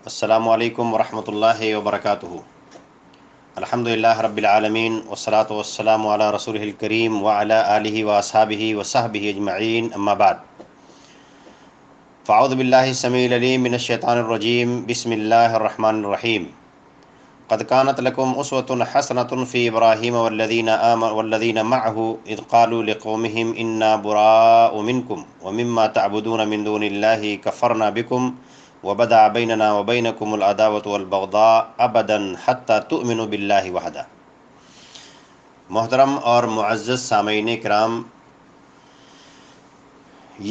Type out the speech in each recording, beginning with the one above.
السلام علیکم ورحمۃ اللہ وبرکاتہ۔ الحمدللہ رب العالمین والصلاة والسلام علی رسولہ الکریم وعلی آلہ واصحابہ وصحبہ اجمعین، اما بعد فاعوذ باللہ السمیع العلیم من الشیطان الرجیم، بسم اللہ الرحمن الرحیم۔ قد كانت لكم أسوة حسنة في إبراهيم والذين معه إذ قالوا لقومهم إنا براء منكم ومما تعبدون من دون الله كفرنا بكم وبدأ بيننا وبينكم العداوة والبغضاء أبدا حتى تؤمنوا بالله وحده۔ محترم اور معزز سامعین کرام،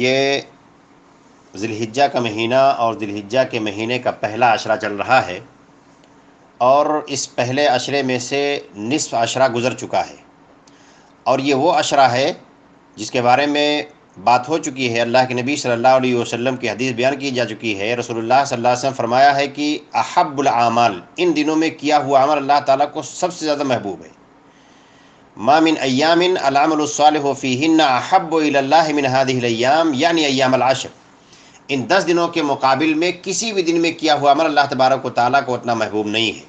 یہ ذی الحجہ کا مہینہ اور ذی الحجہ کے مہینے کا پہلا عشرہ چل رہا ہے، اور اس پہلے عشرے میں سے نصف عشرہ گزر چکا ہے، اور یہ وہ عشرہ ہے جس کے بارے میں بات ہو چکی ہے۔ اللہ کے نبی صلی اللہ علیہ وسلم کی حدیث بیان کی جا چکی ہے۔ رسول اللہ صلی اللہ علیہ وسلم فرمایا ہے کہ احب الاعمال، ان دنوں میں کیا ہوا عمل اللہ تعالیٰ کو سب سے زیادہ محبوب ہے۔ ما من ایام العمل الصالح فیہن احب الی اللہ من هذه الايام، یعنی ایام العشر۔ ان 10 دنوں کے مقابل میں کسی بھی دن میں کیا ہوا عمل اللہ تبارک و تعالیٰ کو اتنا محبوب نہیں ہے۔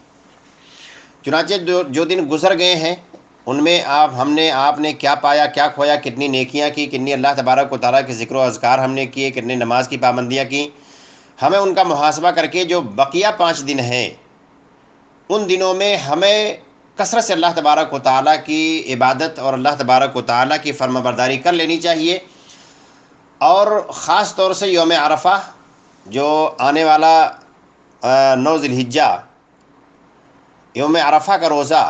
چنانچہ جو دن گزر گئے ہیں ان میں آپ نے کیا پایا، کیا کھویا، کتنی نیکیاں کی، کتنی اللہ تبارک و تعالیٰ کے ذکر و اذکار ہم نے کیے، کتنے نماز کی پابندیاں کی، ہمیں ان کا محاسبہ کر کے جو بقیہ 5 دن ہیں ان دنوں میں ہمیں کثرت سے اللہ تبارک و تعالیٰ کی عبادت اور اللہ تبارک و تعالیٰ کی فرما برداری کر لینی چاہیے۔ اور خاص طور سے یوم عرفہ جو آنے والا 9 ذی الحجہ، یوم عرفہ کا روزہ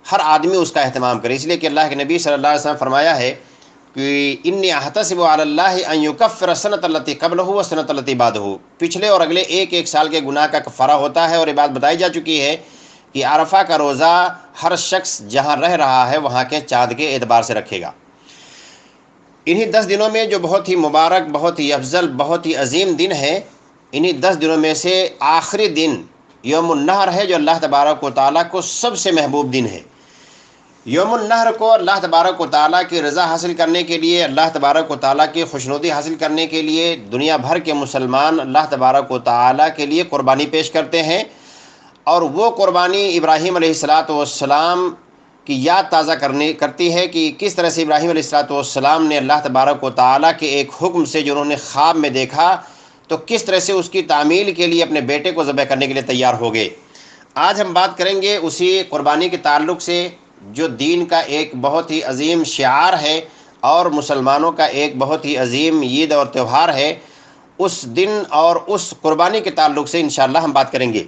ہر آدمی اس کا اہتمام کرے، اس لیے کہ اللہ کے نبی صلی اللہ علیہ وسلم فرمایا ہے کہ انی احتسب علی اللہ ان یکفر السنۃ التی قبلہ والسنۃ التی بعدہ، پچھلے اور اگلے ایک سال کے گناہ کا کفارہ ہوتا ہے۔ اور یہ بات بتائی جا چکی ہے کہ عرفہ کا روزہ ہر شخص جہاں رہ رہا ہے وہاں کے چاند کے اعتبار سے رکھے گا۔ انہی 10 دنوں میں جو بہت ہی مبارک، بہت ہی افضل، بہت ہی عظیم دن ہے، انہی 10 دنوں میں سے آخری دن یوم النحر ہے، جو اللہ تبارک و تعالیٰ کو سب سے محبوب دن ہے۔ یوم النحر کو اللہ تبارک و تعالیٰ کی رضا حاصل کرنے کے لیے، اللہ تبارک و تعالیٰ کی خوشنودی حاصل کرنے کے لیے دنیا بھر کے مسلمان اللہ تبارک و تعالیٰ کے لیے قربانی پیش کرتے ہیں، اور وہ قربانی ابراہیم علیہ السلام کی یاد تازہ کرتی ہے کہ کس طرح سے ابراہیم علیہ السلام نے اللہ تبارک و تعالیٰ کے ایک حکم سے جو انہوں نے خواب میں دیکھا تو کس طرح سے اس کی تعمیل کے لیے اپنے بیٹے کو ذبح کرنے کے لیے تیار ہو گئے۔ آج ہم بات کریں گے اسی قربانی کے تعلق سے، جو دین کا ایک بہت ہی عظیم شعار ہے اور مسلمانوں کا ایک بہت ہی عظیم عید اور تہوار ہے۔ اس دن اور اس قربانی کے تعلق سے انشاءاللہ ہم بات کریں گے۔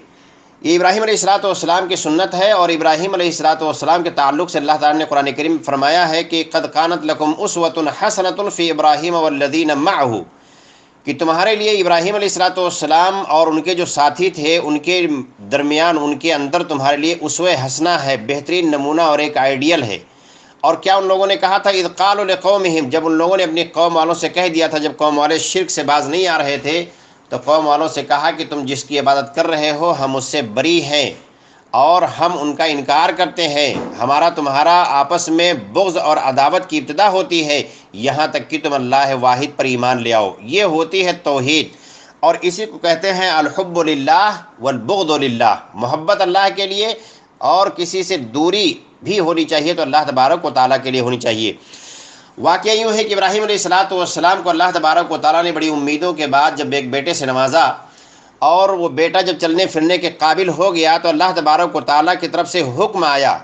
یہ ابراہیم علیہ السلام کی سنت ہے، اور ابراہیم علیہ السلام کے تعلق سے اللہ تعالیٰ نے قرآن کریم میں فرمایا ہے کہ قد کانت لکم اسوۃ حسنۃ فی ابراہیم والذین معہ، کہ تمہارے لیے ابراہیم علیہ السلام اور ان کے جو ساتھی تھے ان کے درمیان، ان کے اندر تمہارے لیے اسوہ حسنہ ہے، بہترین نمونہ اور ایک آئیڈیل ہے۔ اور کیا ان لوگوں نے کہا تھا، اذ قالوا لقومہم، جب ان لوگوں نے اپنی قوم والوں سے کہہ دیا تھا، جب قوم والے شرک سے باز نہیں آ رہے تھے تو قوم والوں سے کہا کہ تم جس کی عبادت کر رہے ہو ہم اس سے بری ہیں اور ہم ان کا انکار کرتے ہیں، ہمارا تمہارا آپس میں بغض اور عداوت کی ابتدا ہوتی ہے یہاں تک کہ تم اللہ واحد پر ایمان لے آؤ۔ یہ ہوتی ہے توحید، اور اسی کو کہتے ہیں الحب للہ والبغض للہ، محبت اللہ کے لیے اور کسی سے دوری بھی ہونی چاہیے تو اللہ تبارک و تعالیٰ کے لیے ہونی چاہیے۔ واقعہ یوں ہے کہ ابراہیم علیہ السلام کو اللہ تبارک و تعالیٰ نے بڑی امیدوں کے بعد جب ایک بیٹے سے نوازا، اور وہ بیٹا جب چلنے پھرنے کے قابل ہو گیا تو اللہ تبارک و تعالیٰ کی طرف سے حکم آیا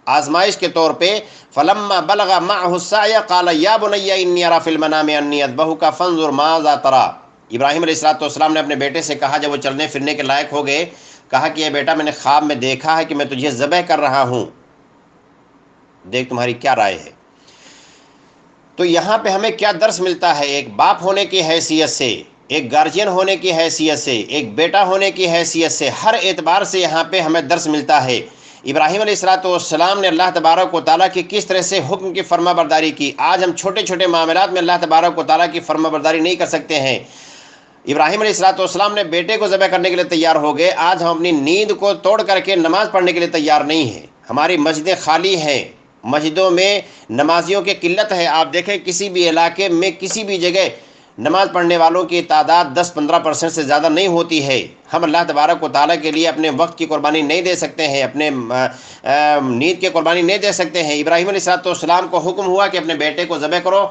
آزمائش کے طور پہ، فلما بلغ معه السعي قال يا بني اني ارى في المنام اني اذبحك فانظر ماذا ترى۔ ابراہیم علیہ السلام نے اپنے بیٹے سے کہا جب وہ چلنے پھرنے کے لائق ہو گئے، کہا کہ یہ بیٹا میں نے خواب میں دیکھا ہے کہ میں تجھے ذبح کر رہا ہوں، دیکھ تمہاری کیا رائے ہے۔ تو یہاں پہ ہمیں کیا درس ملتا ہے، ایک باپ ہونے کی حیثیت سے، ایک گارجین ہونے کی حیثیت سے، ایک بیٹا ہونے کی حیثیت سے، ہر اعتبار سے یہاں پہ ہمیں درس ملتا ہے۔ ابراہیم علیہ السلام نے اللہ تبارک و تعالیٰ کی کس طرح سے حکم کی فرما برداری کی۔ آج ہم چھوٹے چھوٹے معاملات میں اللہ تبارک و تعالیٰ کی فرما برداری نہیں کر سکتے ہیں۔ ابراہیم علیہ السلام نے بیٹے کو ذبح کرنے کے لیے تیار ہو گئے، آج ہم اپنی نیند کو توڑ کر کے نماز پڑھنے کے لیے تیار نہیں ہیں۔ ہماری مسجدیں خالی ہیں، مسجدوں میں نمازیوں کی قلت ہے۔ آپ دیکھیں کسی بھی علاقے میں کسی بھی جگہ نماز پڑھنے والوں کی تعداد 10-15% سے زیادہ نہیں ہوتی ہے۔ ہم اللہ تبارک و تعالیٰ کے لیے اپنے وقت کی قربانی نہیں دے سکتے ہیں، اپنے نیند کی قربانی نہیں دے سکتے ہیں۔ ابراہیم علیہ السلام کو حکم ہوا کہ اپنے بیٹے کو ذبح کرو،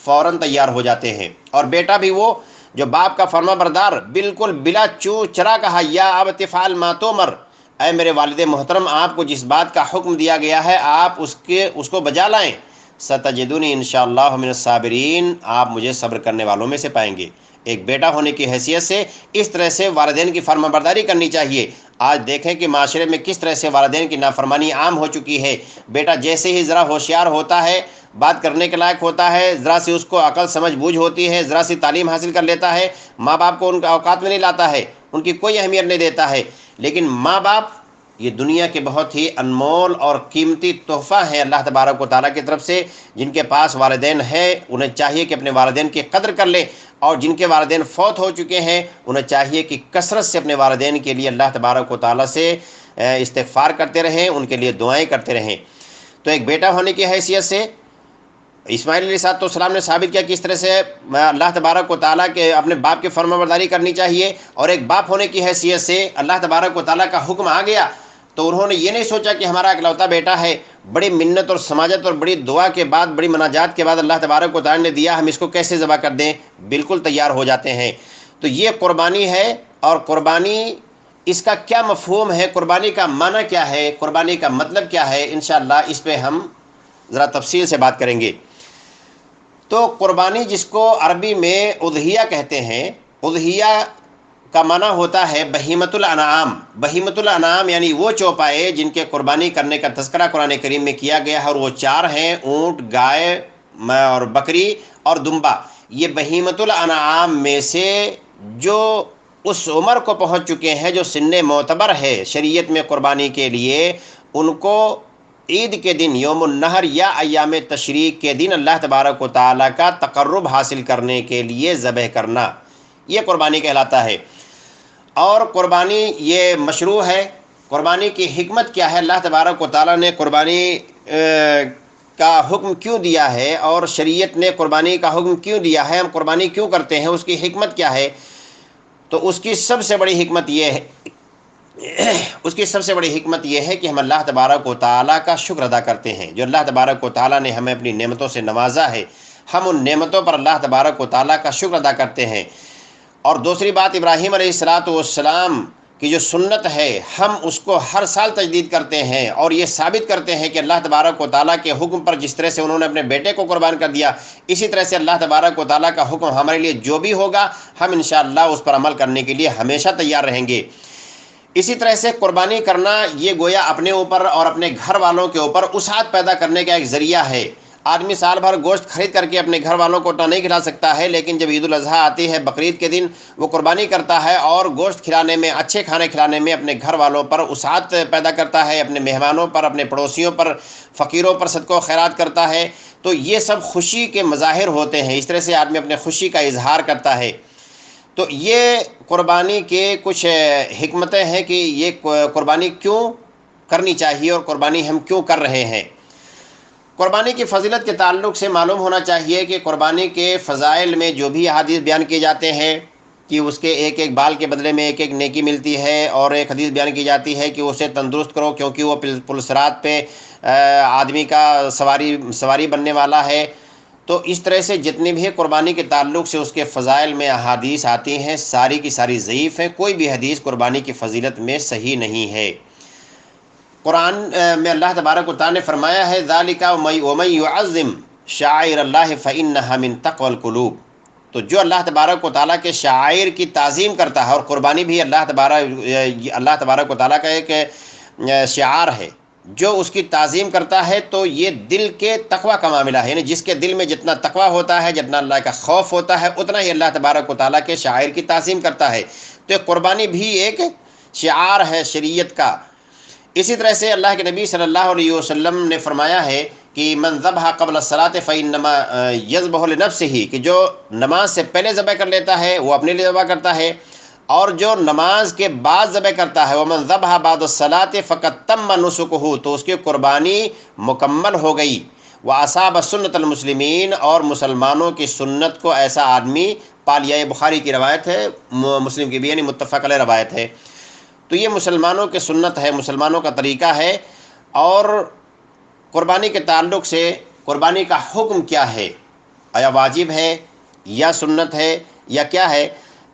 فوراً تیار ہو جاتے ہیں، اور بیٹا بھی وہ جو باپ کا فرما بردار بالکل بلا چو چرا کہا، یا ابت افعل ما تؤمر، اے میرے والد محترم، آپ کو جس بات کا حکم دیا گیا ہے آپ اس کو بجا لائیں، ستجدونی انشاءاللہ من الصابرین، آپ مجھے صبر کرنے والوں میں سے پائیں گے۔ ایک بیٹا ہونے کی حیثیت سے اس طرح سے والدین کی فرما برداری کرنی چاہیے۔ آج دیکھیں کہ معاشرے میں کس طرح سے والدین کی نافرمانی عام ہو چکی ہے۔ بیٹا جیسے ہی ذرا ہوشیار ہوتا ہے، بات کرنے کے لائق ہوتا ہے، ذرا سی اس کو عقل سمجھ بوجھ ہوتی ہے، ذرا سی تعلیم حاصل کر لیتا ہے، ماں باپ کو ان کے اوقات میں نہیں لاتا ہے، ان کی کوئی اہمیت نہیں دیتا ہے۔ لیکن ماں باپ یہ دنیا کے بہت ہی انمول اور قیمتی تحفہ ہیں اللہ تبارک و تعالیٰ کی طرف سے۔ جن کے پاس والدین ہیں انہیں چاہیے کہ اپنے والدین کی قدر کر لیں، اور جن کے والدین فوت ہو چکے ہیں انہیں چاہیے کہ کثرت سے اپنے والدین کے لیے اللہ تبارک و تعالیٰ سے استغفار کرتے رہیں، ان کے لیے دعائیں کرتے رہیں۔ تو ایک بیٹا ہونے کی حیثیت سے اسماعیل علیہ السلام نے ثابت کیا کہ اس طرح سے اللہ تبارک و تعالیٰ کے اپنے باپ کی فرما برداری کرنی چاہیے، اور ایک باپ ہونے کی حیثیت سے اللہ تبارک و تعالیٰ کا حکم آ گیا تو انہوں نے یہ نہیں سوچا کہ ہمارا اکلوتا بیٹا ہے، بڑی منت اور سماجت اور بڑی دعا کے بعد، بڑی مناجات کے بعد اللہ تبارک و تعالیٰ نے دیا، ہم اس کو کیسے ذبح کر دیں، بالکل تیار ہو جاتے ہیں۔ تو یہ قربانی ہے، اور قربانی اس کا کیا مفہوم ہے، قربانی کا معنی کیا ہے، قربانی کا مطلب کیا ہے، انشاءاللہ اس پہ ہم ذرا تفصیل سے بات کریں گے۔ تو قربانی جس کو عربی میں اضحیہ کہتے ہیں، اضحیہ کا معنی ہوتا ہے بہیمۃ الانعام۔ بہیمۃ الانعام یعنی وہ چوپائے جن کے قربانی کرنے کا تذکرہ قرآن کریم میں کیا گیا ہے، اور وہ 4 ہیں: اونٹ، گائے اور بکری اور دمبا۔ یہ بہیمۃ الانعام میں سے جو اس عمر کو پہنچ چکے ہیں جو سن معتبر ہے شریعت میں قربانی کے لیے، ان کو عید کے دن، یوم النحر یا ایام تشریق کے دن اللہ تبارک و تعالیٰ کا تقرب حاصل کرنے کے لیے ذبح کرنا، یہ قربانی کہلاتا ہے۔ اور قربانی یہ مشروع ہے۔ قربانی کی حکمت کیا ہے، اللہ تبارک و تعالیٰ نے قربانی کا حکم کیوں دیا ہے، اور شریعت نے قربانی کا حکم کیوں دیا ہے، ہم قربانی کیوں کرتے ہیں، اس کی حکمت کیا ہے؟ تو اس کی سب سے بڑی حکمت یہ ہے کہ ہم اللہ تبارک و تعالیٰ کا شکر ادا کرتے ہیں۔ جو اللہ تبارک و تعالیٰ نے ہمیں اپنی نعمتوں سے نوازا ہے، ہم ان نعمتوں پر اللہ تبارک و تعالیٰ کا شکر ادا کرتے ہیں۔ اور دوسری بات، ابراہیم علیہ السلام کی جو سنت ہے ہم اس کو ہر سال تجدید کرتے ہیں، اور یہ ثابت کرتے ہیں کہ اللہ تبارک و تعالیٰ کے حکم پر جس طرح سے انہوں نے اپنے بیٹے کو قربان کر دیا، اسی طرح سے اللہ تبارک و تعالیٰ کا حکم ہمارے لیے جو بھی ہوگا ہم انشاءاللہ اس پر عمل کرنے کے لیے ہمیشہ تیار رہیں گے۔ اسی طرح سے قربانی کرنا یہ گویا اپنے اوپر اور اپنے گھر والوں کے اوپر وسعت پیدا کرنے کا ایک ذریعہ ہے۔ آدمی سال بھر گوشت خرید کر کے اپنے گھر والوں کو اتنا نہیں کھلا سکتا ہے، لیکن جب عید الاضحیٰ آتی ہے، بقرعید کے دن وہ قربانی کرتا ہے، اور گوشت کھلانے میں، اچھے کھانے کھلانے میں اپنے گھر والوں پر وسعت پیدا کرتا ہے، اپنے مہمانوں پر، اپنے پڑوسیوں پر، فقیروں پر صدقہ و خیرات کرتا ہے۔ تو یہ سب خوشی کے مظاہر ہوتے ہیں، اس طرح سے آدمی اپنے خوشی کا اظہار کرتا ہے۔ تو یہ قربانی کے کچھ حکمتیں ہیں کہ یہ قربانی کیوں کرنی چاہیے اور قربانی ہم کیوں کر رہے ہیں۔ قربانی کی فضیلت کے تعلق سے معلوم ہونا چاہیے کہ قربانی کے فضائل میں جو بھی احادیث بیان کیے جاتے ہیں کہ اس کے ایک ایک بال کے بدلے میں ایک ایک نیکی ملتی ہے، اور ایک حدیث بیان کی جاتی ہے کہ اسے تندرست کرو کیونکہ وہ پلسرات پہ آدمی کا سواری بننے والا ہے۔ تو اس طرح سے جتنی بھی قربانی کے تعلق سے اس کے فضائل میں احادیث آتی ہیں ساری کی ساری ضعیف ہیں، کوئی بھی حدیث قربانی کی فضیلت میں صحیح نہیں ہے۔ قرآن میں اللہ تبارک و تعالیٰ نے فرمایا ہے ذالک ومن یعظم شعائر اللہ فإنہا من تقوی القلوب۔ تو جو اللہ تبارک و تعالیٰ کے شعائر کی تعظیم کرتا ہے، اور قربانی بھی اللہ تبارک و تعالیٰ کا ایک شعار ہے، جو اس کی تعظیم کرتا ہے تو یہ دل کے تقوی کا معاملہ ہے، یعنی جس کے دل میں جتنا تقوی ہوتا ہے، جتنا اللہ کا خوف ہوتا ہے، اتنا ہی اللہ تبارک و تعالیٰ کے شعائر کی تعظیم کرتا ہے۔ تو قربانی بھی ایک شعار ہے شریعت کا۔ اسی طرح سے اللہ کے نبی صلی اللہ علیہ وسلم نے فرمایا ہے کہ من ذبح قبل الصلاۃ فإنما یذبح لنفسہ، کہ جو نماز سے پہلے ذبح کر لیتا ہے وہ اپنے لیے ذبح کرتا ہے، اور جو نماز کے بعد ذبح کرتا ہے ومن ذبح بعد الصلاۃ فقد تم نسکہ، تو اس کی قربانی مکمل ہو گئی۔ وأصاب سنت المسلمین، اور مسلمانوں کی سنت کو ایسا آدمی پا لیا۔ یہ بخاری کی روایت ہے، مسلم کی بھی، یعنی متفق علیہ روایت ہے۔ تو یہ مسلمانوں کی سنت ہے، مسلمانوں کا طریقہ ہے۔ اور قربانی کے تعلق سے قربانی کا حکم کیا ہے، آیا واجب ہے یا سنت ہے یا کیا ہے؟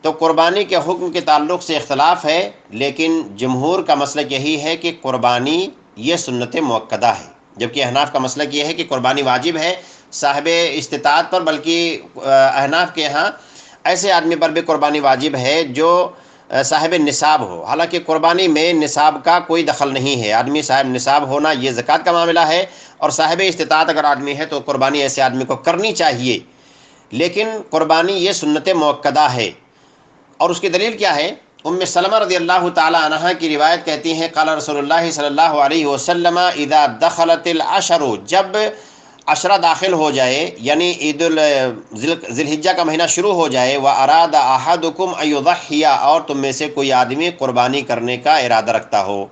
تو قربانی کے حکم کے تعلق سے اختلاف ہے، لیکن جمہور کا مسلک یہی ہے کہ قربانی یہ سنت مؤکدہ ہے، جبکہ احناف کا مسلک یہ ہے کہ قربانی واجب ہے صاحب استطاعت پر، بلکہ احناف کے ہاں ایسے آدمی پر بھی قربانی واجب ہے جو صاحب نصاب ہو۔ حالانکہ قربانی میں نصاب کا کوئی دخل نہیں ہے، آدمی صاحب نصاب ہونا یہ زکوٰۃ کا معاملہ ہے، اور صاحب استطاعت اگر آدمی ہے تو قربانی ایسے آدمی کو کرنی چاہیے، لیکن قربانی یہ سنت مؤکدہ ہے۔ اور اس کی دلیل کیا ہے؟ ام سلمہ رضی اللہ تعالی عنہا کی روایت کہتی ہیں قال رسول اللہ صلی اللہ علیہ وسلم اذا دخلت العشر، جب عشرہ داخل ہو جائے، یعنی ذی الحجہ کا مہینہ شروع ہو جائے، وَأَرَادَ أَحَدُكُمْ أَن يُضَحِّيَ، اور تم میں سے کوئی آدمی قربانی کرنے کا ارادہ رکھتا ہو،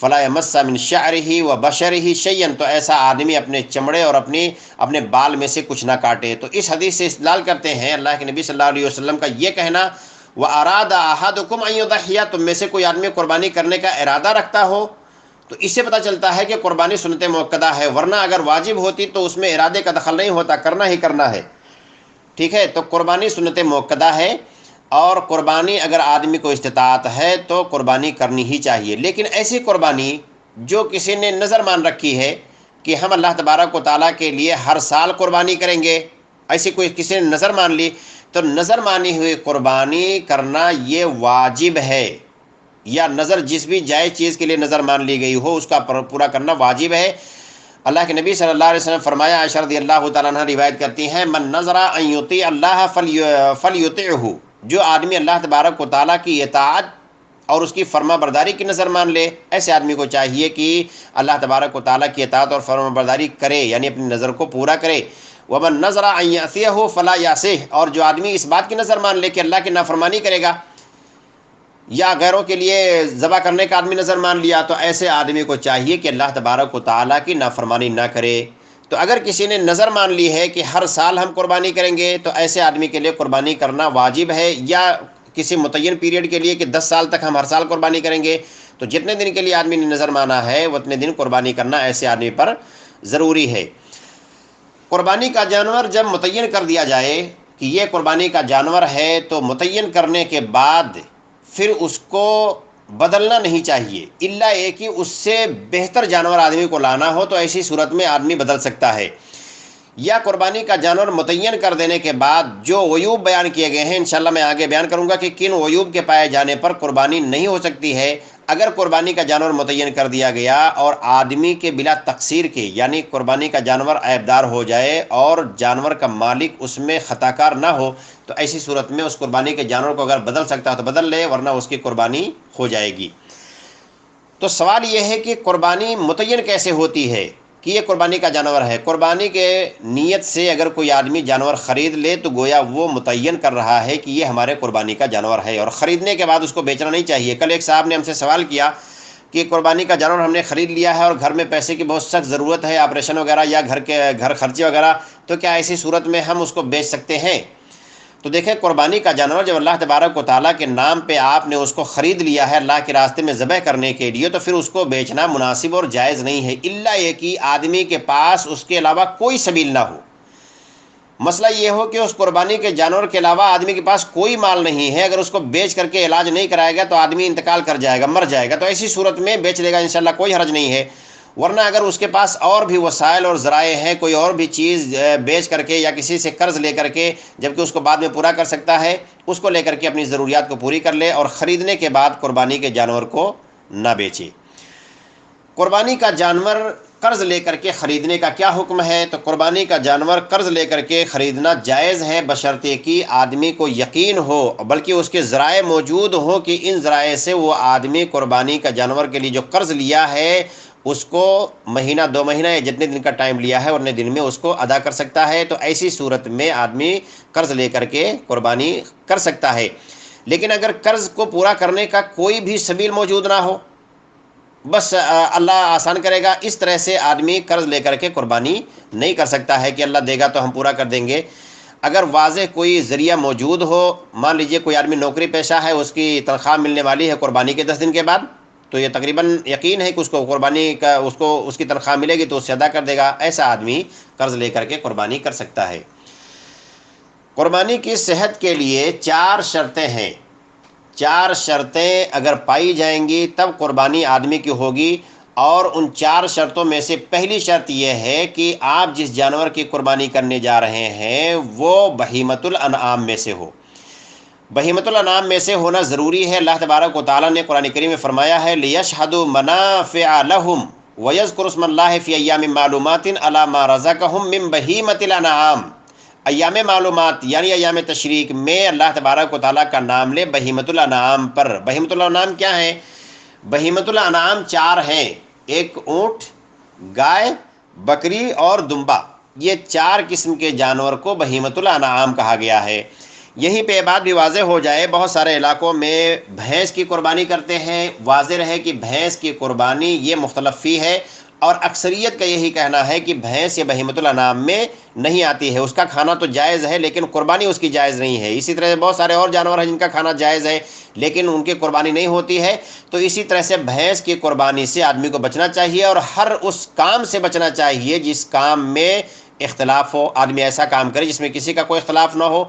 فَلَا يَمَسَّ مِن شَعْرِهِ وَبَشَرِهِ شَيْئًا، تو ایسا آدمی اپنے چمڑے اور اپنے بال میں سے کچھ نہ کاٹے۔ تو اس حدیث سے استدلال کرتے ہیں اللہ کے نبی صلی اللہ علیہ وسلم کا یہ کہنا وَأَرَادَ أَحَدُكُمْ أَن يُضَحِّيَ، تم میں سے کوئی آدمی قربانی کرنے کا ارادہ رکھتا ہو، تو اس سے پتہ چلتا ہے کہ قربانی سنت مؤکدہ ہے، ورنہ اگر واجب ہوتی تو اس میں ارادے کا دخل نہیں ہوتا، کرنا ہی کرنا ہے۔ ٹھیک ہے، تو قربانی سنت مؤکدہ ہے، اور قربانی اگر آدمی کو استطاعت ہے تو قربانی کرنی ہی چاہیے۔ لیکن ایسی قربانی جو کسی نے نظر مان رکھی ہے کہ ہم اللہ تبارک و تعالیٰ کے لیے ہر سال قربانی کریں گے، ایسی کوئی کسی نے نظر مان لی، تو نظر مانی ہوئی قربانی کرنا یہ واجب ہے، یا نظر جس بھی جائز چیز کے لیے نظر مان لی گئی ہو اس کا پورا کرنا واجب ہے۔ اللہ کے نبی صلی اللہ علیہ وسلم فرمایا، عائشہ رضی اللہ تعالیٰ عنہ روایت کرتی ہیں من نظر ان یطیع اللہ فلیطعہ، جو آدمی اللہ تبارک و تعالیٰ کی اطاعت اور اس کی فرما برداری کی نظر مان لے، ایسے آدمی کو چاہیے کہ اللہ تبارک و تعالیٰ کی اطاعت اور فرما برداری کرے، یعنی اپنی نظر کو پورا کرے۔ ومن نظر ان یعصیہ فلا یعصیہ، اور جو آدمی اس بات کی نظر مان لے کہ اللہ کی نافرمانی کرے گا، یا غیروں کے لیے ذبح کرنے کا آدمی نظر مان لیا، تو ایسے آدمی کو چاہیے کہ اللہ تبارک و تعالیٰ کی نافرمانی نہ کرے۔ تو اگر کسی نے نظر مان لی ہے کہ ہر سال ہم قربانی کریں گے، تو ایسے آدمی کے لیے قربانی کرنا واجب ہے، یا کسی متعین پیریڈ کے لیے کہ 10 سال تک ہم ہر سال قربانی کریں گے، تو جتنے دن کے لیے آدمی نے نظر مانا ہے اتنے دن قربانی کرنا ایسے آدمی پر ضروری ہے۔ قربانی کا جانور جب متعین کر دیا جائے کہ یہ قربانی کا جانور ہے، تو متعین کرنے کے بعد پھر اس کو بدلنا نہیں چاہیے، الا یہ کہ اس سے بہتر جانور آدمی کو لانا ہو، تو ایسی صورت میں آدمی بدل سکتا ہے۔ یا قربانی کا جانور متعین کر دینے کے بعد جو عیوب بیان کیے گئے ہیں، انشاءاللہ میں آگے بیان کروں گا کہ کن عیوب کے پائے جانے پر قربانی نہیں ہو سکتی ہے۔ اگر قربانی کا جانور متعین کر دیا گیا اور آدمی کے بلا تقصیر کے، یعنی قربانی کا جانور عیبدار ہو جائے اور جانور کا مالک اس میں خطا کار نہ ہو، تو ایسی صورت میں اس قربانی کے جانور کو اگر بدل سکتا ہے تو بدل لے، ورنہ اس کی قربانی ہو جائے گی۔ تو سوال یہ ہے کہ قربانی متعین کیسے ہوتی ہے کہ یہ قربانی کا جانور ہے؟ قربانی کے نیت سے اگر کوئی آدمی جانور خرید لے تو گویا وہ متعین کر رہا ہے کہ یہ ہمارے قربانی کا جانور ہے، اور خریدنے کے بعد اس کو بیچنا نہیں چاہیے۔ کل ایک صاحب نے ہم سے سوال کیا کہ قربانی کا جانور ہم نے خرید لیا ہے اور گھر میں پیسے کی بہت سخت ضرورت ہے، آپریشن وغیرہ یا گھر خرچے وغیرہ، تو کیا ایسی صورت میں ہم اس کو بیچ سکتے ہیں؟ تو دیکھیں، قربانی کا جانور جب اللہ تبارک و تعالیٰ کے نام پہ آپ نے اس کو خرید لیا ہے اللہ کے راستے میں ذبح کرنے کے لیے، تو پھر اس کو بیچنا مناسب اور جائز نہیں ہے، الا یہ کہ آدمی کے پاس اس کے علاوہ کوئی سبیل نہ ہو۔ مسئلہ یہ ہو کہ اس قربانی کے جانور کے علاوہ آدمی کے پاس کوئی مال نہیں ہے، اگر اس کو بیچ کر کے علاج نہیں کرائے گا تو آدمی انتقال کر جائے گا، مر جائے گا، تو ایسی صورت میں بیچ لے گا، انشاءاللہ کوئی حرج نہیں ہے۔ ورنہ اگر اس کے پاس اور بھی وسائل اور ذرائع ہیں، کوئی اور بھی چیز بیچ کر کے یا کسی سے قرض لے کر کے، جبکہ اس کو بعد میں پورا کر سکتا ہے، اس کو لے کر کے اپنی ضروریات کو پوری کر لے، اور خریدنے کے بعد قربانی کے جانور کو نہ بیچے۔ قربانی کا جانور قرض لے کر کے خریدنے کا کیا حکم ہے؟ تو قربانی کا جانور قرض لے کر کے خریدنا جائز ہے، بشرطے کہ آدمی کو یقین ہو، بلکہ اس کے ذرائع موجود ہو کہ ان ذرائع سے وہ آدمی قربانی کا جانور کے لیے جو قرض لیا ہے اس کو مہینہ 2 مہینہ یا جتنے دن کا ٹائم لیا ہے اتنے دن میں اس کو ادا کر سکتا ہے، تو ایسی صورت میں آدمی قرض لے کر کے قربانی کر سکتا ہے۔ لیکن اگر قرض کو پورا کرنے کا کوئی بھی سبیل موجود نہ ہو، بس اللہ آسان کرے گا، اس طرح سے آدمی قرض لے کر کے قربانی نہیں کر سکتا ہے کہ اللہ دے گا تو ہم پورا کر دیں گے۔ اگر واضح کوئی ذریعہ موجود ہو، مان لیجئے کوئی آدمی نوکری پیشہ ہے، اس کی تنخواہ ملنے والی ہے قربانی کے 10 دن کے بعد، تو یہ تقریباً یقین ہے کہ اس کو قربانی کا اس کی تنخواہ ملے گی تو اس سے ادا کر دے گا، ایسا آدمی قرض لے کر کے قربانی کر سکتا ہے۔ قربانی کی صحت کے لیے 4 شرطیں ہیں، 4 شرطیں اگر پائی جائیں گی تب قربانی آدمی کی ہوگی، اور ان 4 شرطوں میں سے پہلی شرط یہ ہے کہ آپ جس جانور کی قربانی کرنے جا رہے ہیں وہ بہیمۃ الانعام میں سے ہو۔ بہیمۃ الانعام میں سے ہونا ضروری ہے۔ اللہ تبارک و تعالیٰ نے قرآن کریم میں فرمایا ہے لِيَشْهَدُوا مَنَافِعَ لَهُمْ وَيَذْكُرُوا اسْمَ اللَّهِ فِي أَيَّامٍ مَّعْلُومَاتٍ عَلَىٰ مَا رَزَقَهُم مِّن بَهِیمَةِ الْأَنْعَامِ۔ ایام معلومات یعنی ایام تشریق میں اللہ تبارک و تعالیٰ کا نام لے بہیمۃ الانعام پر۔ بہیمۃ الانعام کیا ہے؟ بہیمۃ الانعام 4 ہیں، ایک اونٹ، گائے، بکری اور دمبا، یہ 4 قسم کے جانور کو بہیمۃ الانعام کہا گیا ہے۔ یہیں پہ یہ بات بھی واضح ہو جائے، بہت سارے علاقوں میں بھینس کی قربانی کرتے ہیں، واضح رہے کہ بھینس کی قربانی یہ مختلف فی ہے، اور اکثریت کا یہی کہنا ہے کہ بھینس یہ بہیمۃ الانعام میں نہیں آتی ہے۔ اس کا کھانا تو جائز ہے لیکن قربانی اس کی جائز نہیں ہے۔ اسی طرح سے بہت سارے اور جانور ہیں جن کا کھانا جائز ہے لیکن ان کی قربانی نہیں ہوتی ہے۔ تو اسی طرح سے بھینس کی قربانی سے آدمی کو بچنا چاہیے، اور ہر اس کام سے بچنا چاہیے جس کام میں اختلاف ہو۔ آدمی ایسا کام کرے جس میں کسی کا کوئی اختلاف نہ ہو۔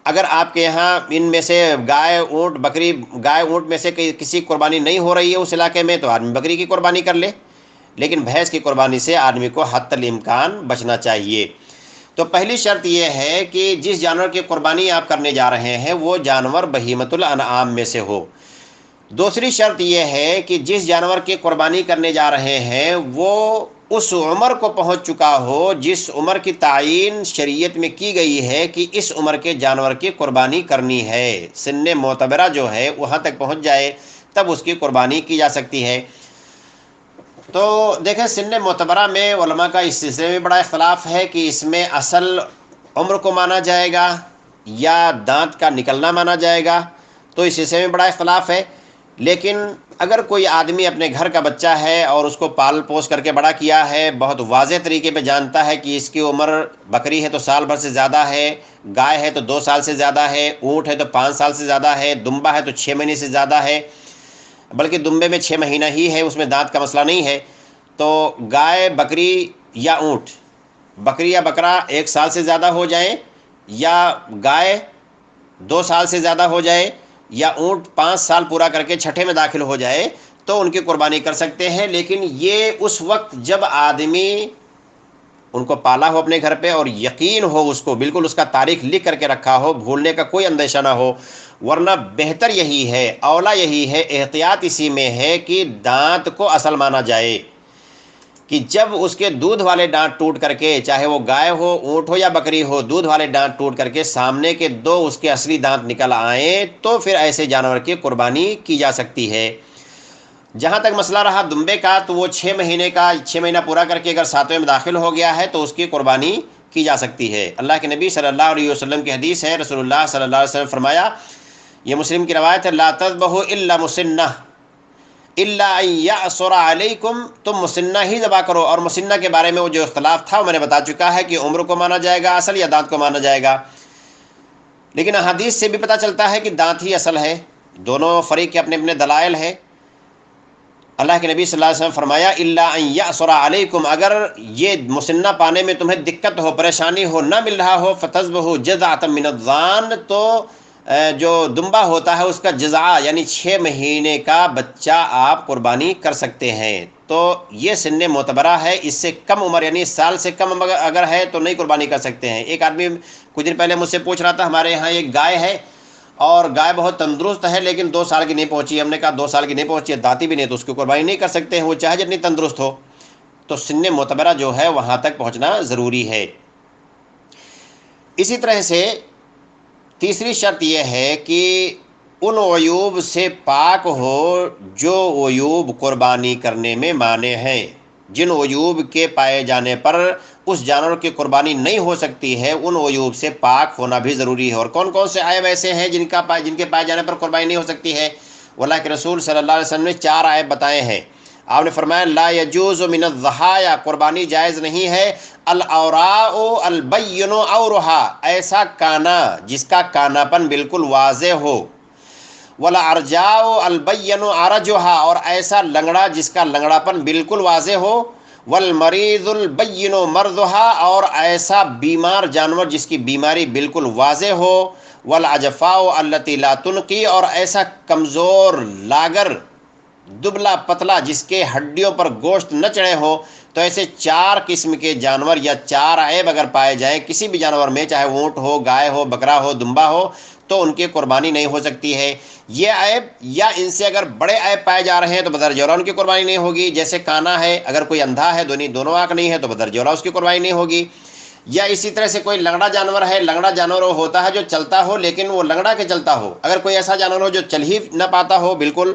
اگر آپ کے یہاں ان میں سے گائے اونٹ میں سے کسی قربانی نہیں ہو رہی ہے اس علاقے میں تو آدمی بکری کی قربانی کر لے، لیکن بھینس کی قربانی سے آدمی کو حتی الامکان بچنا چاہیے۔ تو پہلی شرط یہ ہے کہ جس جانور کی قربانی آپ کرنے جا رہے ہیں وہ جانور بہیمۃ الانعام میں سے ہو۔ دوسری شرط یہ ہے کہ جس جانور کی قربانی کرنے جا رہے ہیں وہ اس عمر کو پہنچ چکا ہو جس عمر کی تعین شریعت میں کی گئی ہے کہ اس عمر کے جانور کی قربانی کرنی ہے۔ سن معتبرہ جو ہے وہاں تک پہنچ جائے تب اس کی قربانی کی جا سکتی ہے۔ تو دیکھیں سن معتبرہ میں علماء کا اس سلسلے میں بڑا اختلاف ہے کہ اس میں اصل عمر کو مانا جائے گا یا دانت کا نکلنا مانا جائے گا، تو اس سلسلے میں بڑا اختلاف ہے۔ لیکن اگر کوئی آدمی اپنے گھر کا بچہ ہے اور اس کو پال پوس کر کے بڑا کیا ہے، بہت واضح طریقے پہ جانتا ہے کہ اس کی عمر بکری ہے تو سال بھر سے زیادہ ہے، گائے ہے تو 2 سال سے زیادہ ہے، اونٹ ہے تو 5 سال سے زیادہ ہے، دمبا ہے تو 6 مہینے سے زیادہ ہے، بلکہ دمبے میں 6 مہینہ ہی ہے، اس میں دانت کا مسئلہ نہیں ہے، تو گائے، بکری یا اونٹ، بکری یا بکرا 1 سال سے زیادہ ہو جائیں، یا گائے 2 سال سے زیادہ ہو جائے، یا اونٹ 5 سال پورا کر کے 6ٹھے میں داخل ہو جائے تو ان کی قربانی کر سکتے ہیں۔ لیکن یہ اس وقت جب آدمی ان کو پالا ہو اپنے گھر پہ اور یقین ہو، اس کو بالکل اس کا تاریخ لکھ کر کے رکھا ہو، بھولنے کا کوئی اندیشہ نہ ہو، ورنہ بہتر یہی ہے، اولا یہی ہے، احتیاط اسی میں ہے کہ دانت کو اصل مانا جائے، کہ جب اس کے دودھ والے دانت ٹوٹ کر کے، چاہے وہ گائے ہو، اونٹ ہو یا بکری ہو، دودھ والے دانت ٹوٹ کر کے سامنے کے 2 اس کے اصلی دانت نکل آئیں تو پھر ایسے جانور کی قربانی کی جا سکتی ہے۔ جہاں تک مسئلہ رہا دمبے کا، تو وہ 6 مہینہ پورا کر کے اگر 7ویں میں داخل ہو گیا ہے تو اس کی قربانی کی جا سکتی ہے۔ اللہ کے نبی صلی اللہ علیہ وسلم کی حدیث ہے، رسول اللہ صلی اللہ علیہ وسلم فرمایا، یہ مسلم کی روایت ہے، لا تذبحوا الا مسنہ الا ان یعصر علیکم، تم مسنہ ہی ذبح کرو۔ اور مسنہ کے بارے میں وہ جو اختلاف تھا وہ میں نے بتا چکا ہے کہ عمر کو مانا جائے گا اصل یا دانت کو مانا جائے گا، لیکن احادیث سے بھی پتہ چلتا ہے کہ دانت ہی اصل ہے۔ دونوں فریق کے اپنے اپنے دلائل ہیں۔ اللہ کے نبی صلی اللہ علیہ وسلم فرمایا الا ان یعصر علیکم، اگر یہ مسنہ پانے میں تمہیں دقت ہو، پریشانی ہو، نہ مل رہا ہو، فتذبحوا جذعۃ من الضان، تو جو دمبا ہوتا ہے اس کا جذع یعنی 6 مہینے کا بچہ آپ قربانی کر سکتے ہیں۔ تو یہ سن معتبرہ ہے، اس سے کم عمر یعنی سال سے کم اگر ہے تو نہیں قربانی کر سکتے ہیں۔ ایک آدمی کچھ دن پہلے مجھ سے پوچھ رہا تھا، ہمارے یہاں ایک گائے ہے اور گائے بہت تندرست ہے لیکن 2 سال کی نہیں پہنچی۔ ہم نے کہا 2 سال کی نہیں پہنچی ہے، داتی بھی نہیں، تو اس کی قربانی نہیں کر سکتے ہیں، وہ چاہے جتنی تندرست ہو۔ تو سن معتبرہ جو ہے وہاں تک پہنچنا ضروری ہے۔ اسی طرح سے تیسری شرط یہ ہے کہ ان عیوب سے پاک ہو جو عیوب قربانی کرنے میں مانع ہیں۔ جن عیوب کے پائے جانے پر اس جانور کی قربانی نہیں ہو سکتی ہے، ان عیوب سے پاک ہونا بھی ضروری ہے۔ اور کون کون سے عیب ایسے ہیں جن کے پائے جانے پر قربانی نہیں ہو سکتی ہے؟ اللہ کے رسول صلی اللہ علیہ وسلم نے 4 عیب بتائے ہیں۔ آپ نے فرمایا لا یجوز من الضحایا، قربانی جائز نہیں ہے، الاوراء البین اورہا، ایسا کانا جس کا کاناپن بالکل واضح ہو، والارجاء البین عرجھا، اور ایسا لنگڑا جس کا لنگڑاپن بالکل واضح ہو، والمریض البین مرضھا، اور ایسا بیمار جانور جس کی بیماری بالکل واضح ہو، والعجفاء التي لا تنقی، اور ایسا کمزور لاگر دبلا پتلا جس کے ہڈیوں پر گوشت نہ چڑھے ہو، تو ایسے 4 قسم کے جانور یا 4 عیب اگر پائے جائیں کسی بھی جانور میں، چاہے اونٹ ہو، گائے ہو، بکرا ہو، دمبا ہو، تو ان کی قربانی نہیں ہو سکتی ہے۔ یہ عیب یا ان سے اگر بڑے عیب پائے جا رہے ہیں تو بدرجہ اولیٰ ان کی قربانی نہیں ہوگی، جیسے کانا ہے، اگر کوئی اندھا ہے، دونوں آنکھ نہیں ہے، تو بدرجہ اولیٰ اس کی قربانی نہیں ہوگی۔ یا اسی طرح سے کوئی لنگڑا جانور ہے، لنگڑا جانور وہ ہوتا ہے جو چلتا ہو لیکن وہ لنگڑا کے چلتا ہو، اگر کوئی ایسا جانور ہو جو چل ہی نہ پاتا ہو بالکل،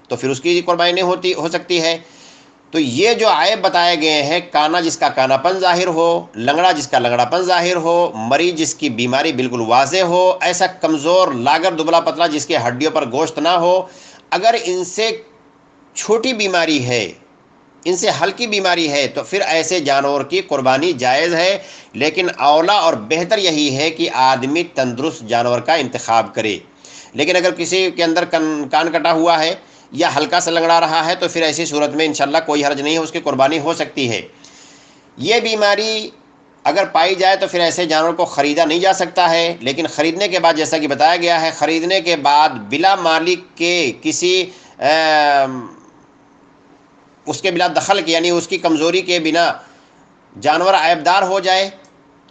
تو پھر اس کی قربانی نہیں ہو سکتی ہے۔ تو یہ جو عیب بتائے گئے ہیں، کانا جس کا کاناپن ظاہر ہو، لنگڑا جس کا لنگڑاپن ظاہر ہو، مریض جس کی بیماری بالکل واضح ہو، ایسا کمزور لاگر دبلا پتلا جس کے ہڈیوں پر گوشت نہ ہو، اگر ان سے چھوٹی بیماری ہے، ان سے ہلکی بیماری ہے، تو پھر ایسے جانور کی قربانی جائز ہے، لیکن اولیٰ اور بہتر یہی ہے کہ آدمی تندرست جانور کا انتخاب کرے۔ لیکن اگر کسی کے اندر کان کٹا ہوا ہے یا ہلکا سا لنگڑا رہا ہے تو پھر ایسی صورت میں انشاءاللہ کوئی حرج نہیں ہے، اس کی قربانی ہو سکتی ہے۔ یہ بیماری اگر پائی جائے تو پھر ایسے جانور کو خریدا نہیں جا سکتا ہے، لیکن خریدنے کے بعد جیسا کہ بتایا گیا ہے، خریدنے کے بعد بلا مالک کے کسی اس کے بلا دخل کے، یعنی اس کی کمزوری کے بنا جانور عیبدار ہو جائے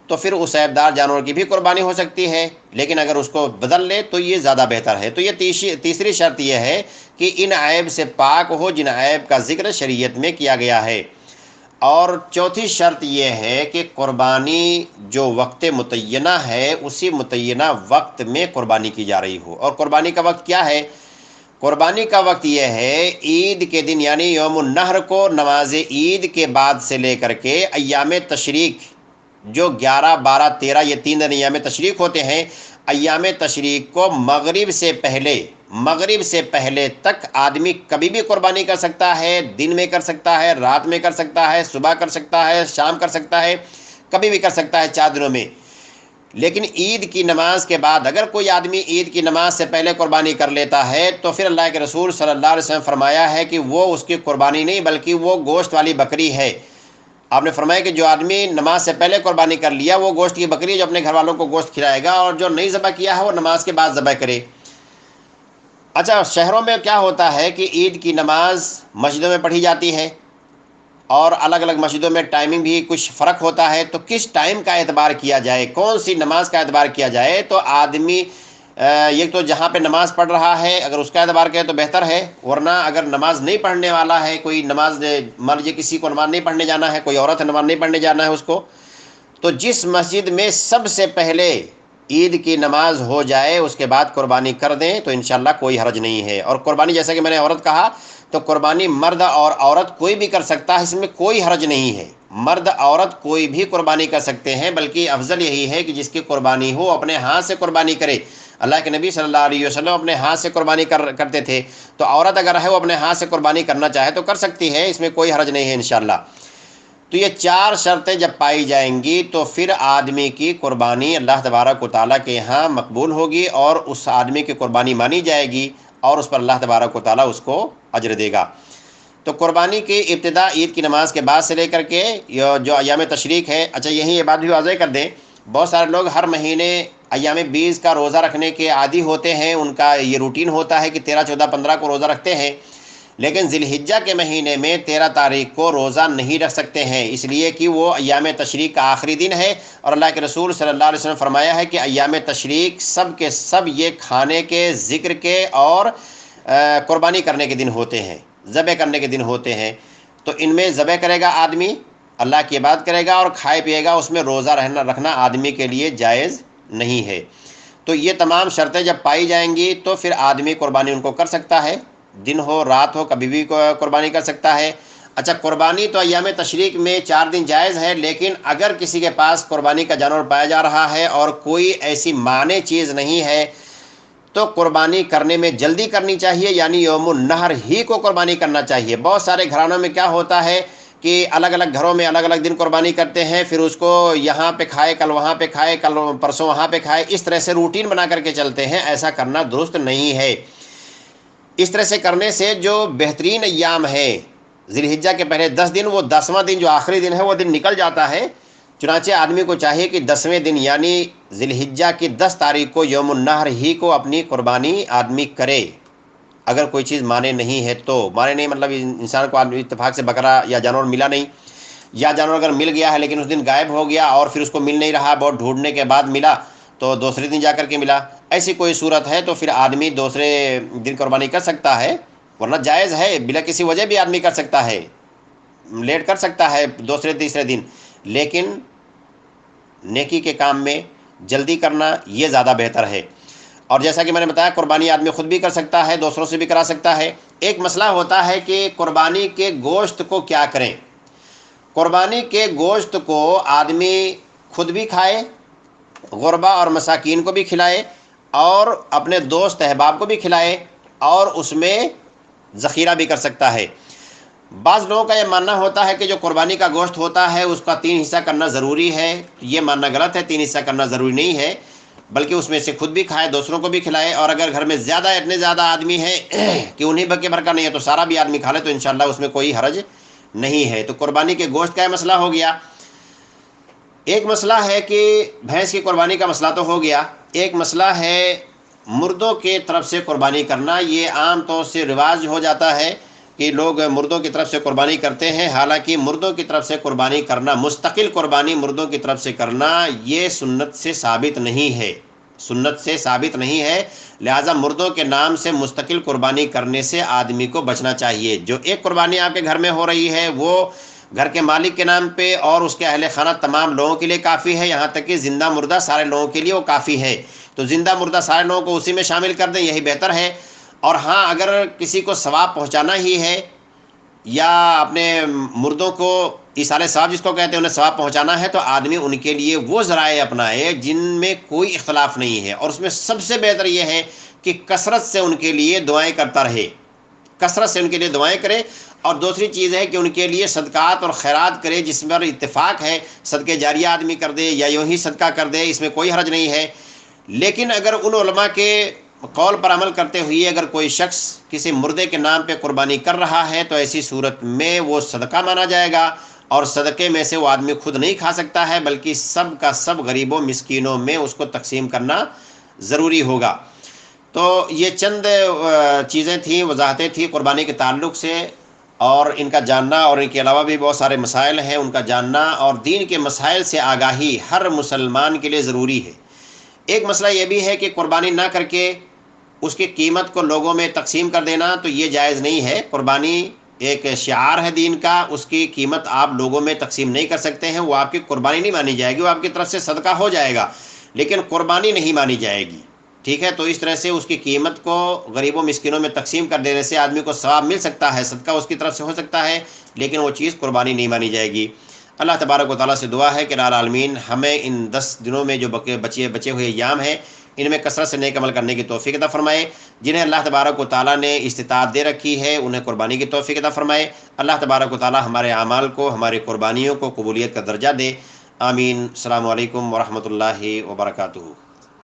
تو پھر اس عیبدار جانور کی بھی قربانی ہو سکتی ہے، لیکن اگر اس کو بدل لے تو یہ زیادہ بہتر ہے۔ تو یہ تیسری شرط یہ ہے کہ ان عیب سے پاک ہو جن عیب کا ذکر شریعت میں کیا گیا ہے۔ اور چوتھی شرط یہ ہے کہ قربانی جو وقت متعینہ ہے اسی متعینہ وقت میں قربانی کی جا رہی ہو۔ اور قربانی کا وقت کیا ہے؟ قربانی کا وقت یہ ہے عید کے دن، یعنی یوم النحر کو نماز عید کے بعد سے لے کر کے ایام تشریق جو 11، 12، 13 یہ 3 دن ایام تشریق ہوتے ہیں، ایام تشریق کو مغرب سے پہلے تک آدمی کبھی بھی قربانی کر سکتا ہے، دن میں کر سکتا ہے، رات میں کر سکتا ہے، صبح کر سکتا ہے، شام کر سکتا ہے، کبھی بھی کر سکتا ہے 4 دنوں میں۔ لیکن عید کی نماز کے بعد اگر کوئی آدمی عید کی نماز سے پہلے قربانی کر لیتا ہے تو پھر اللہ کے رسول صلی اللہ علیہ وسلم فرمایا ہے کہ وہ اس کی قربانی نہیں بلکہ وہ گوشت والی بکری ہے۔ آپ نے فرمایا کہ جو آدمی نماز سے پہلے قربانی کر لیا وہ گوشت کی بکری ہے جو اپنے گھر والوں کو گوشت کھلائے گا، اور جو نہیں ذبح کیا ہے وہ نماز کے بعد ذبح کرے۔ اچھا، شہروں میں کیا ہوتا ہے کہ عید کی نماز مسجدوں میں پڑھی جاتی ہے، اور الگ الگ مسجدوں میں ٹائمنگ بھی کچھ فرق ہوتا ہے، تو کس ٹائم کا اعتبار کیا جائے، کون سی نماز کا اعتبار کیا جائے؟ تو آدمی یہ تو جہاں پہ نماز پڑھ رہا ہے اگر اس کا اعتبار کرے تو بہتر ہے، ورنہ اگر نماز نہیں پڑھنے والا ہے، کوئی نماز مان لیجیے کسی کو نماز نہیں پڑھنے جانا ہے، کوئی عورت ہے نماز نہیں پڑھنے جانا ہے اس کو، تو جس مسجد میں سب سے پہلے عید کی نماز ہو جائے اس کے بعد قربانی کر دیں تو انشاءاللہ کوئی حرج نہیں ہے۔ اور قربانی جیسا کہ میں نے عورت کہا تو قربانی مرد اور عورت کوئی بھی کر سکتا ہے، اس میں کوئی حرج نہیں ہے، مرد عورت کوئی بھی قربانی کر سکتے ہیں، بلکہ افضل یہی ہے کہ جس کی قربانی ہو اپنے ہاتھ سے قربانی کرے۔ اللہ کے نبی صلی اللہ علیہ وسلم اپنے ہاتھ سے قربانی کرتے تھے، تو عورت اگر ہے وہ اپنے ہاتھ سے قربانی کرنا چاہے تو کر سکتی ہے، اس میں کوئی حرج نہیں ہے انشاءاللہ۔ تو یہ 4 شرطیں جب پائی جائیں گی تو پھر آدمی کی قربانی اللہ تبارک و تعالیٰ کے ہاں مقبول ہوگی، اور اس آدمی کی قربانی مانی جائے گی، اور اس پر اللہ تبارک و تعالیٰ اس کو اجر دے گا۔ تو قربانی کی ابتدا عید کی نماز کے بعد سے لے کر کے جو ایام تشریق ہے، اچھا یہیں یہ بات بھی واضح کر دیں، بہت سارے لوگ ہر مہینے ایام 20 کا روزہ رکھنے کے عادی ہوتے ہیں، ان کا یہ روٹین ہوتا ہے کہ 13، 14، 15 کو روزہ رکھتے ہیں، لیکن ذی الحجہ کے مہینے میں 13 تاریخ کو روزہ نہیں رکھ سکتے ہیں، اس لیے کہ وہ ایام تشریق کا آخری دن ہے، اور اللہ کے رسول صلی اللہ علیہ وسلم فرمایا ہے کہ ایام تشریق سب کے سب یہ کھانے کے، ذکر کے اور قربانی کرنے کے دن ہوتے ہیں، ذبح کرنے کے دن ہوتے ہیں، تو ان میں ذبح کرے گا آدمی، اللہ کی عبادت کرے گا اور کھائے پیے گا، اس میں روزہ رکھنا آدمی کے لیے جائز نہیں ہے۔ تو یہ تمام شرطیں جب پائی جائیں گی تو پھر آدمی قربانی ان کو کر سکتا ہے، دن ہو رات ہو کبھی بھی قربانی کر سکتا ہے۔ اچھا، قربانی تو ایام تشریق میں 4 دن جائز ہے، لیکن اگر کسی کے پاس قربانی کا جانور پایا جا رہا ہے اور کوئی ایسی مانع چیز نہیں ہے تو قربانی کرنے میں جلدی کرنی چاہیے، یعنی یوم النحر ہی کو قربانی کرنا چاہیے۔ بہت سارے گھرانوں میں کیا ہوتا ہے کہ الگ الگ گھروں میں الگ الگ دن قربانی کرتے ہیں، پھر اس کو یہاں پہ کھائے، کل وہاں پہ کھائے، کل پرسوں وہاں پہ کھائے، اس طرح سے روٹین بنا کر کے چلتے ہیں۔ ایسا کرنا درست نہیں ہے۔ اس طرح سے کرنے سے جو بہترین ایام ہے ذی الحجہ کے پہلے 10 دن، وہ 10واں دن جو آخری دن ہے وہ دن نکل جاتا ہے۔ چنانچہ آدمی کو چاہیے کہ 10ویں دن یعنی ذی الحجہ کی 10 تاریخ کو یوم النحر ہی کو اپنی قربانی آدمی کرے، اگر کوئی چیز مانے نہیں ہے تو۔ مانے نہیں مطلب انسان کو اتفاق سے بکرا یا جانور ملا نہیں، یا جانور اگر مل گیا ہے لیکن اس دن غائب ہو گیا اور پھر اس کو مل نہیں رہا، بہت ڈھونڈنے کے بعد ملا تو دوسرے دن جا کر کے ملا، ایسی کوئی صورت ہے تو پھر آدمی دوسرے دن قربانی کر سکتا ہے، ورنہ جائز ہے، بلا کسی وجہ بھی آدمی کر سکتا ہے، لیٹ کر سکتا ہے دوسرے تیسرے دن، لیکن نیکی کے کام میں جلدی کرنا یہ زیادہ بہتر ہے۔ اور جیسا کہ میں نے بتایا قربانی آدمی خود بھی کر سکتا ہے، دوسروں سے بھی کرا سکتا ہے۔ ایک مسئلہ ہوتا ہے کہ قربانی کے گوشت کو کیا کریں۔ قربانی کے گوشت کو آدمی خود بھی کھائے، غربا اور مساکین کو بھی کھلائے، اور اپنے دوست احباب کو بھی کھلائے، اور اس میں ذخیرہ بھی کر سکتا ہے۔ بعض لوگوں کا یہ ماننا ہوتا ہے کہ جو قربانی کا گوشت ہوتا ہے اس کا 3 حصہ کرنا ضروری ہے۔ یہ ماننا غلط ہے، 3 حصہ کرنا ضروری نہیں ہے، بلکہ اس میں سے خود بھی کھائے، دوسروں کو بھی کھلائے، اور اگر گھر میں اتنے زیادہ آدمی ہیں کہ انہیں بکے بھر کا نہیں ہے تو سارا بھی آدمی کھا لے تو انشاءاللہ اس میں کوئی حرج نہیں ہے۔ تو قربانی کے گوشت کا مسئلہ ہو گیا۔ ایک مسئلہ ہے کہ بھینس کی قربانی کا مسئلہ تو ہو گیا، ایک مسئلہ ہے مردوں کے طرف سے قربانی کرنا۔ یہ عام طور سے رواج ہو جاتا ہے کہ لوگ مردوں کی طرف سے قربانی کرتے ہیں، حالانکہ مردوں کی طرف سے قربانی کرنا، مستقل قربانی مردوں کی طرف سے کرنا، یہ سنت سے ثابت نہیں ہے، سنت سے ثابت نہیں ہے۔ لہٰذا مردوں کے نام سے مستقل قربانی کرنے سے آدمی کو بچنا چاہیے۔ جو ایک قربانی آپ کے گھر میں ہو رہی ہے وہ گھر کے مالک کے نام پہ اور اس کے اہل خانہ تمام لوگوں کے لیے کافی ہے، یہاں تک کہ زندہ مردہ سارے لوگوں کے لیے وہ کافی ہے، تو زندہ مردہ سارے لوگوں کو اسی میں شامل کر دیں، یہی بہتر ہے۔ اور ہاں اگر کسی کو ثواب پہنچانا ہی ہے یا اپنے مردوں کو ایصال ثواب جس کو کہتے ہیں انہیں ثواب پہنچانا ہے، تو آدمی ان کے لیے وہ ذرائع اپنائے جن میں کوئی اختلاف نہیں ہے، اور اس میں سب سے بہتر یہ ہے کہ کثرت سے ان کے لیے دعائیں کرتا رہے، کثرت سے ان کے لیے دعائیں کرے۔ اور دوسری چیز ہے کہ ان کے لیے صدقات اور خیرات کرے، جس پر اتفاق ہے، صدقے جاریہ آدمی کر دے یا یوں ہی صدقہ کر دے، اس میں کوئی حرج نہیں ہے۔ لیکن اگر ان علماء کے قول پر عمل کرتے ہوئے اگر کوئی شخص کسی مردے کے نام پہ قربانی کر رہا ہے تو ایسی صورت میں وہ صدقہ مانا جائے گا، اور صدقے میں سے وہ آدمی خود نہیں کھا سکتا ہے، بلکہ سب کا سب غریبوں مسکینوں میں اس کو تقسیم کرنا ضروری ہوگا۔ تو یہ چند چیزیں تھیں، وضاحتیں تھیں قربانی کے تعلق سے، اور ان کا جاننا، اور ان کے علاوہ بھی بہت سارے مسائل ہیں، ان کا جاننا اور دین کے مسائل سے آگاہی ہر مسلمان کے لیے ضروری ہے۔ ایک مسئلہ یہ بھی ہے کہ قربانی نہ کر کے اس کی قیمت کو لوگوں میں تقسیم کر دینا، تو یہ جائز نہیں ہے۔ قربانی ایک شعار ہے دین کا، اس کی قیمت آپ لوگوں میں تقسیم نہیں کر سکتے ہیں، وہ آپ کی قربانی نہیں مانی جائے گی، وہ آپ کی طرف سے صدقہ ہو جائے گا لیکن قربانی نہیں مانی جائے گی، ٹھیک ہے؟ تو اس طرح سے اس کی قیمت کو غریبوں مسکینوں میں تقسیم کر دینے سے آدمی کو ثواب مل سکتا ہے، صدقہ اس کی طرف سے ہو سکتا ہے، لیکن وہ چیز قربانی نہیں مانی جائے گی۔ اللہ تبارک و تعالیٰ سے دعا ہے کہ رب العالمین ہمیں ان 10 دنوں میں جو بچے ہوئے ایام ہیں ان میں کثرت سے نیک عمل کرنے کی توفیق عطا فرمائے۔ جنہیں اللہ تبارک و تعالیٰ نے استطاعت دے رکھی ہے انہیں قربانی کی توفیق عطا فرمائے۔ اللہ تبارک و تعالیٰ ہمارے اعمال کو، ہماری قربانیوں کو قبولیت کا درجہ دے۔ آمین۔ السلام علیکم ورحمۃ اللہ وبرکاتہ۔